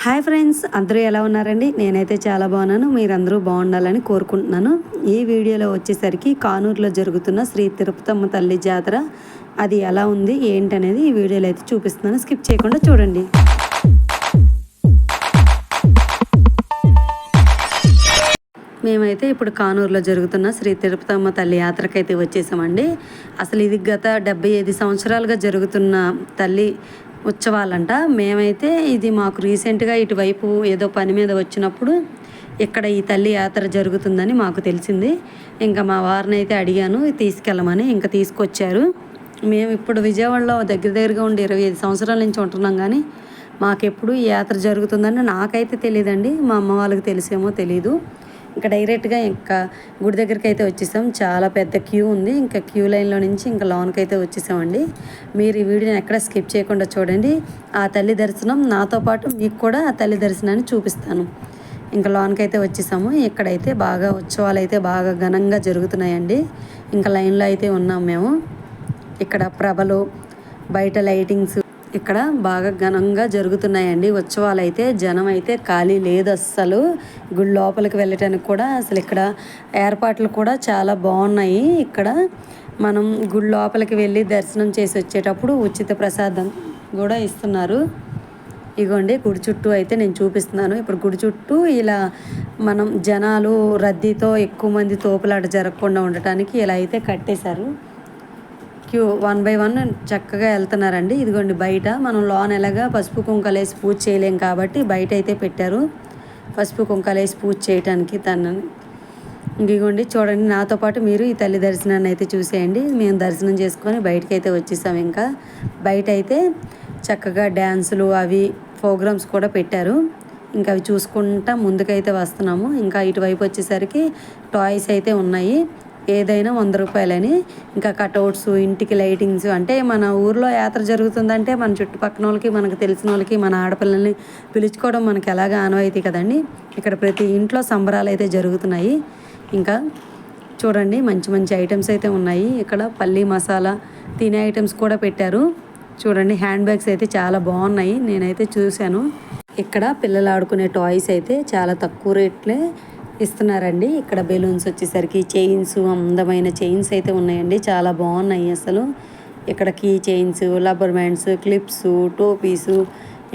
Hi friends, అందరూ ఎలా ఉన్నారండి? నేనైతే చాలా బాగున్నాను. మీరందరూ బాగుండాలని కోరుకుంటున్నాను. ఈ వీడియోలో వచ్చేసరికి కానూరులో జరుగుతున్న శ్రీ తిరుపతమ్మ తల్లి జాతర అది ఎలా ఉంది ఏంటనేది ఈ వీడియోలో అయితే చూపిస్తున్నాను. స్కిప్ చేయకుండా చూడండి. మేమైతే ఇప్పుడు కానూరులో జరుగుతున్న శ్రీ తిరుపతమ్మ తల్లి యాత్రకైతే వచ్చేసామండి. అసలు ఇది గత 75 సంవత్సరాలుగా జరుగుతున్న తల్లి ఉత్సవాలంట. మేమైతే ఇది మాకు రీసెంట్గా ఇటువైపు ఏదో పని మీద వచ్చినప్పుడు ఇక్కడ ఈ తల్లి యాత్ర జరుగుతుందని మాకు తెలిసింది. ఇంకా మా వారిని అయితే అడిగాను తీసుకెళ్ళమని, ఇంకా తీసుకొచ్చారు. మేము ఇప్పుడు విజయవాడలో దగ్గరగా ఉండి 25 సంవత్సరాల నుంచి ఉంటున్నాం, కానీ మాకెప్పుడు ఈ యాత్ర జరుగుతుందని నాకైతే తెలియదండి. మా అమ్మ వాళ్ళకి తెలిసేమో తెలీదు. ఇంకా డైరెక్ట్గా ఇంకా గుడి దగ్గరికి అయితే వచ్చేసాం. చాలా పెద్ద క్యూ ఉంది. ఇంకా క్యూ లైన్లో నుంచి ఇంకా లోన్కి అయితే వచ్చేసామండి. మీరు ఈ వీడియోని ఎక్కడ స్కిప్ చేయకుండా చూడండి. ఆ తల్లి దర్శనం నాతో పాటు మీకు కూడా ఆ తల్లి దర్శనాన్ని చూపిస్తాను. ఇంకా లోన్కి అయితే వచ్చేసాము. ఇక్కడైతే బాగా ఉత్సవాలు అయితే బాగా ఘనంగా జరుగుతున్నాయండి. ఇంకా లైన్లో అయితే ఉన్నాం మేము. ఇక్కడ ప్రభలు, బయట లైటింగ్స్ ఇక్కడ బాగా ఘనంగా జరుగుతున్నాయండి ఉత్సవాలు అయితే. జనం అయితే ఖాళీ లేదు అస్సలు. గుడి లోపలికి వెళ్ళటానికి కూడా అసలు ఇక్కడ ఏర్పాట్లు కూడా చాలా బాగున్నాయి. ఇక్కడ మనం గుడి లోపలికి వెళ్ళి దర్శనం చేసి వచ్చేటప్పుడు ఉచిత ప్రసాదం కూడా ఇస్తున్నారు. ఇగోండి గుడి చుట్టూ అయితే నేను చూపిస్తున్నాను. ఇప్పుడు గుడి చుట్టూ ఇలా మనం జనాలు రద్దీతో ఎక్కువ మంది తోపులాట జరగకుండా ఉండటానికి ఇలా అయితే కట్టేశారు. క్యూ 1 by 1 చక్కగా వెళ్తున్నారండి. ఇదిగోండి బయట మనం లోన్ ఎలాగా పసుపు కుంకాలేసి పూజ చేయలేం కాబట్టి బయట అయితే పెట్టారు పసుపు కుంకాలేసి పూజ చేయడానికి తనని. ఇదిగోండి చూడండి, నాతో పాటు మీరు ఈ తల్లి దర్శనాన్ని అయితే చూసేయండి. మేము దర్శనం చేసుకొని బయటకు అయితే వచ్చేసాం. ఇంకా బయట అయితే చక్కగా డ్యాన్సులు అవి ప్రోగ్రామ్స్ కూడా పెట్టారు. ఇంకా అవి చూసుకుంటా ముందుకైతే వస్తున్నాము. ఇంకా ఇటువైపు వచ్చేసరికి టాయ్స్ అయితే ఉన్నాయి. ఏదైనా 100 రూపాయలని. ఇంకా కటౌట్స్, ఇంటికి లైటింగ్స్. అంటే మన ఊర్లో యాత్ర జరుగుతుందంటే మన చుట్టుపక్కల వాళ్ళకి, మనకు తెలిసిన వాళ్ళకి, మన ఆడపిల్లల్ని పిలుచుకోవడం మనకి ఎలాగ ఆనవాయితీ కదండి. ఇక్కడ ప్రతి ఇంట్లో సంబరాలు అయితే జరుగుతున్నాయి. ఇంకా చూడండి మంచి మంచి ఐటమ్స్ అయితే ఉన్నాయి. ఇక్కడ పల్లీ మసాలా తినే ఐటమ్స్ కూడా పెట్టారు. చూడండి హ్యాండ్ బ్యాగ్స్ అయితే చాలా బాగున్నాయి, నేనైతే చూశాను. ఇక్కడ పిల్లలు ఆడుకునే టాయ్స్ అయితే చాలా తక్కువ రేట్లే ఇస్తున్నారండి. ఇక్కడ బెలూన్స్ వచ్చేసరికి చైన్స్, అందమైన చైన్స్ అయితే ఉన్నాయండి, చాలా బాగున్నాయి అసలు. ఇక్కడ key chains, rubber bands, clips, టోపీసు,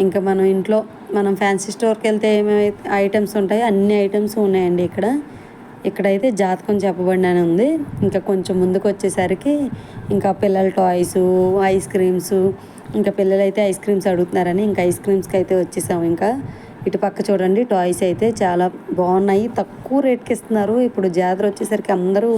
ఇంకా మనం ఇంట్లో మనం ఫ్యాన్సీ స్టోర్కి వెళ్తే ఏమేమి ఐటమ్స్ ఉంటాయో అన్ని ఐటమ్స్ ఉన్నాయండి ఇక్కడ. ఇక్కడైతే జాతకం చెప్పబడినని ఉంది. ఇంకా కొంచెం ముందుకు వచ్చేసరికి ఇంకా పిల్లల టాయ్స్, ఐస్ క్రీమ్స్, ఇంకా పిల్లలైతే ఐస్ క్రీమ్స్ అడుగుతున్నారని ఇంకా ఐస్ క్రీమ్స్కి అయితే వచ్చేసాము. ఇంకా ఇటు పక్క చూడండి టాయ్స్ అయితే చాలా బాగున్నాయి, తక్కువ రేట్కి ఇస్తున్నారు. ఇప్పుడు జాతర వచ్చేసరికి అందరూ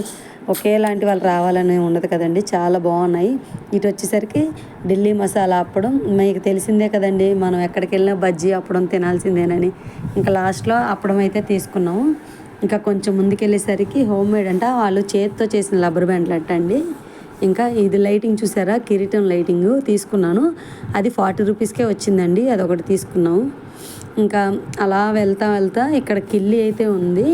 ఒకేలాంటి వాళ్ళు రావాలని ఉండదు కదండి, చాలా బాగున్నాయి. ఇటు వచ్చేసరికి ఢిల్లీ మసాలా అప్పడం, మీకు తెలిసిందే కదండి, మనం ఎక్కడికి వెళ్ళినా బజ్జీ అప్పడం తినాల్సిందేనని. ఇంకా లాస్ట్లో అప్పడం అయితే తీసుకున్నాము. ఇంకా కొంచెం ముందుకెళ్ళేసరికి హోమ్ మేడ్ అంట, వాళ్ళు చేతితో చేసిన రబ్బర్ బ్యాండ్లు అండి. ఇంకా ఇది లైటింగ్ చూసారా, కిరీటం లైటింగ్ తీసుకున్నాను. అది 40 రూపీస్కే వచ్చిందండి, అదొకటి తీసుకున్నాము. ఇంకా అలా వెళ్తా ఇక్కడ కిల్లి అయితే ఉంది.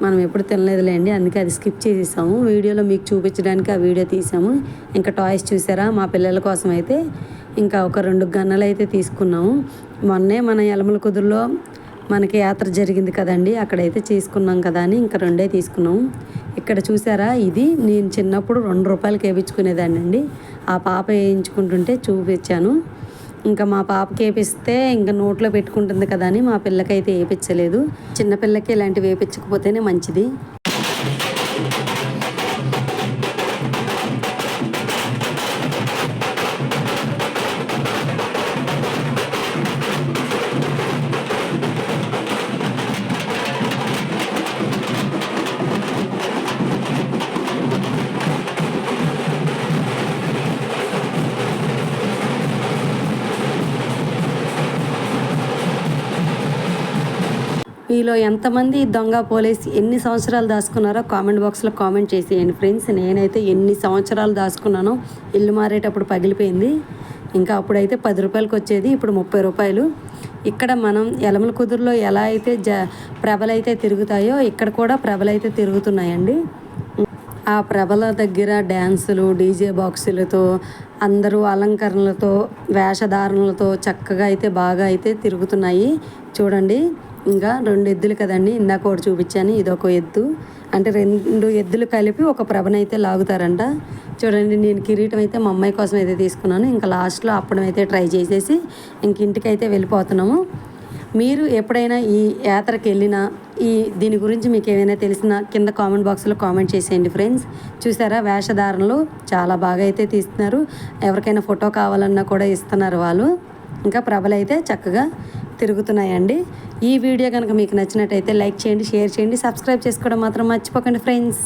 మనం ఎప్పుడు తినలేదులేండి, అందుకే అది స్కిప్ చేసేసాము. వీడియోలో మీకు చూపించడానికి ఆ వీడియో తీసాము. ఇంకా టాయ్స్ చూసారా, మా పిల్లల కోసం అయితే ఇంకా ఒక 2 గన్నలు అయితే తీసుకున్నాము. మొన్నే మన యలమల కుదురులో మనకి యాత్ర జరిగింది కదండి, అక్కడైతే తీసుకున్నాం కదా అని ఇంకా 2 తీసుకున్నాము. ఇక్కడ చూసారా, ఇది నేను చిన్నప్పుడు 2 రూపాయలకి వేయించుకునేదాన్ని అండి. ఆ పాప వేయించుకుంటుంటే చూపించాను. ఇంకా మా పాపకి వేపిస్తే ఇంకా నోట్లో పెట్టుకుంటుంది కదా అని మా పిల్లకైతే వేయించలేదు. చిన్నపిల్లకి ఇలాంటివి వేయించకపోతేనే మంచిది. మీలో ఎంతమంది దొంగ పోలీస్ ఎన్ని సంవత్సరాలు దాచుకున్నారో కామెంట్ బాక్స్లో కామెంట్ చేసేయండి ఫ్రెండ్స్. నేనైతే ఎన్ని సంవత్సరాలు దాచుకున్నానో, ఇల్లు మారేటప్పుడు పగిలిపోయింది. ఇంకా అప్పుడైతే 10 రూపాయలకి వచ్చేది, ఇప్పుడు 30 రూపాయలు. ఇక్కడ మనం యలమల కుదురులో ఎలా అయితే ప్రభలైతే తిరుగుతాయో ఇక్కడ కూడా ప్రభలైతే తిరుగుతున్నాయండి. ఆ ప్రభల దగ్గర డ్యాన్సులు, డీజే బాక్సులతో, అందరూ అలంకరణలతో, వేషధారణలతో చక్కగా అయితే బాగా అయితే తిరుగుతున్నాయి చూడండి. ఇంకా 2 ఎద్దులు కదండి, ఇందాక ఒకటి చూపించాను, ఇదొక ఎద్దు. అంటే 2 ఎద్దులు కలిపి ఒక ప్రభనైతే లాగుతారంట. చూడండి, నేను కిరీటం అయితే మా అమ్మాయి కోసం అయితే తీసుకున్నాను. ఇంకా లాస్ట్లో అప్పడం అయితే ట్రై చేసేసి ఇంక ఇంటికైతే వెళ్ళిపోతున్నాము. మీరు ఎప్పుడైనా ఈ యాత్రకి వెళ్ళినా దీని గురించి మీకు ఏమైనా తెలిసినా కింద కామెంట్ బాక్స్లో కామెంట్ చేసేయండి ఫ్రెండ్స్. చూసారా, వేషధారణలు చాలా బాగా అయితే తీస్తున్నారు. ఎవరికైనా ఫోటో కావాలన్నా కూడా ఇస్తున్నారు వాళ్ళు. ఇంకా ప్రభలు అయితే చక్కగా తిరుగుతున్నాయండి. ఈ వీడియో కనుక మీకు నచ్చినట్టయితే లైక్ చేయండి, షేర్ చేయండి, సబ్స్క్రైబ్ చేసుకోవడం మాత్రం మర్చిపోకండి ఫ్రెండ్స్.